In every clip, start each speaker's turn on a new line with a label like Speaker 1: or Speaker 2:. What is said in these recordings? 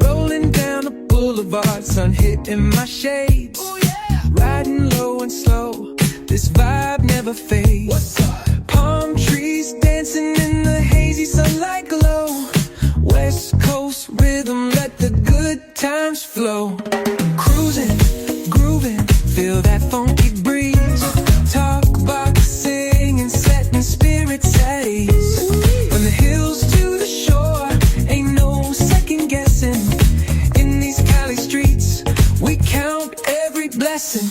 Speaker 1: Rolling down the boulevard, sun hitting my shades. Riding low and slow, this vibe never fades. Palm trees dancing in the hazy sunlight glow. West Coast rhythm, let the good times flow. Cruising, grooving, feel that funky breeze. Talk about singing, setting spirits at ease. From the hills to the shore, ain't no second guessing. In these Cali streets, we count every blessing.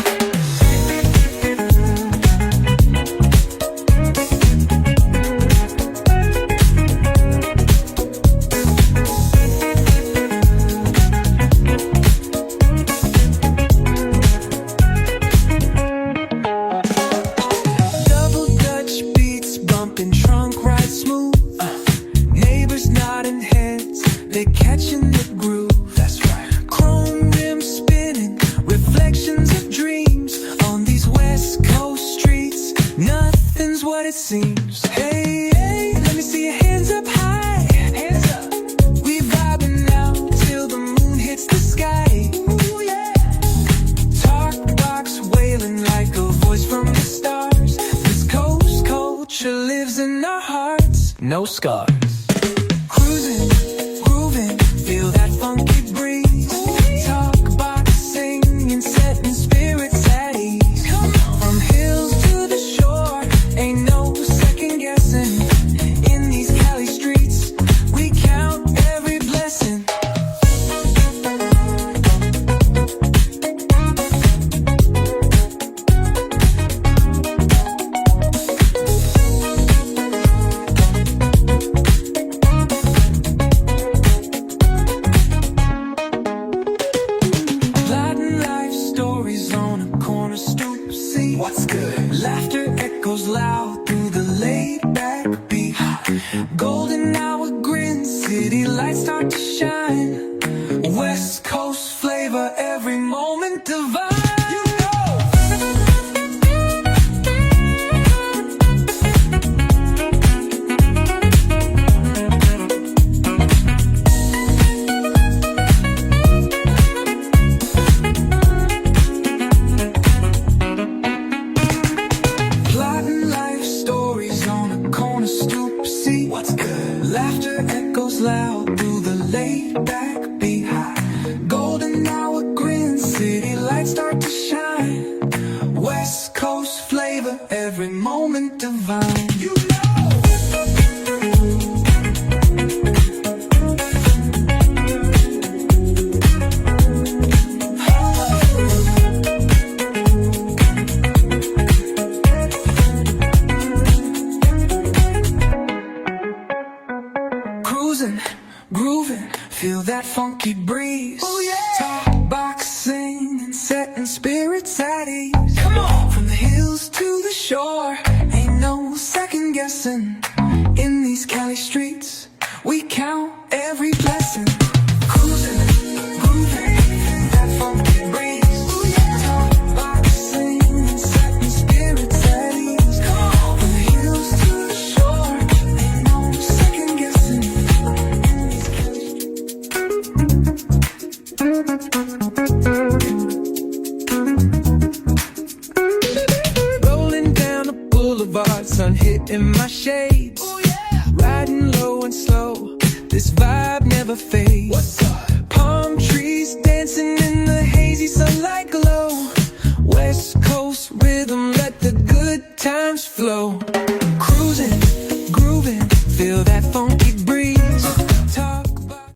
Speaker 1: What it seems. Hey, hey, let me see your hands up high. Hands up. We vibing out till the moon hits the sky. Ooh, yeah. Talk box wailing like a voice from the stars. This coast culture lives in our hearts. No scars. Cruising, grooving, feel that funky breeze. Talk box singing, setting spirits at ease. From hills to the shore, ain't no second guessing. In these Cali streets, we count every blessing. Gliding life stories on a corner stoop seat. What's good? Laughter echoes loud through the laid-back beat. Golden hour grin, city lights start to shine. West Coast flavor, every moment divine. You know. Plotting life stories on a corner stoop seat. What's good? Laughter echoes loud through the laid-back beat. Golden hour grin, city lights start to shine. West Coast flavor, every moment divine. You know. Cruising, grooving, feel that funky breeze. Oh yeah. Talk boxing and setting spirits at ease. Come on. From the hills to the shore, ain't no second guessing. In these Cali streets, we count every blessing. Cruising, grooving, feel that funky breeze. Oh yeah. Talk boxing and setting spirits at ease. Come on. From the hills to the shore, ain't no second guessing. Rolling down the boulevard, sun hitting my shades. Riding low and slow, this vibe never fades. Palm trees dancing in the hazy sunlight glow. West Coast rhythm, let the good times flow. Cruising, grooving, feel that funky breeze.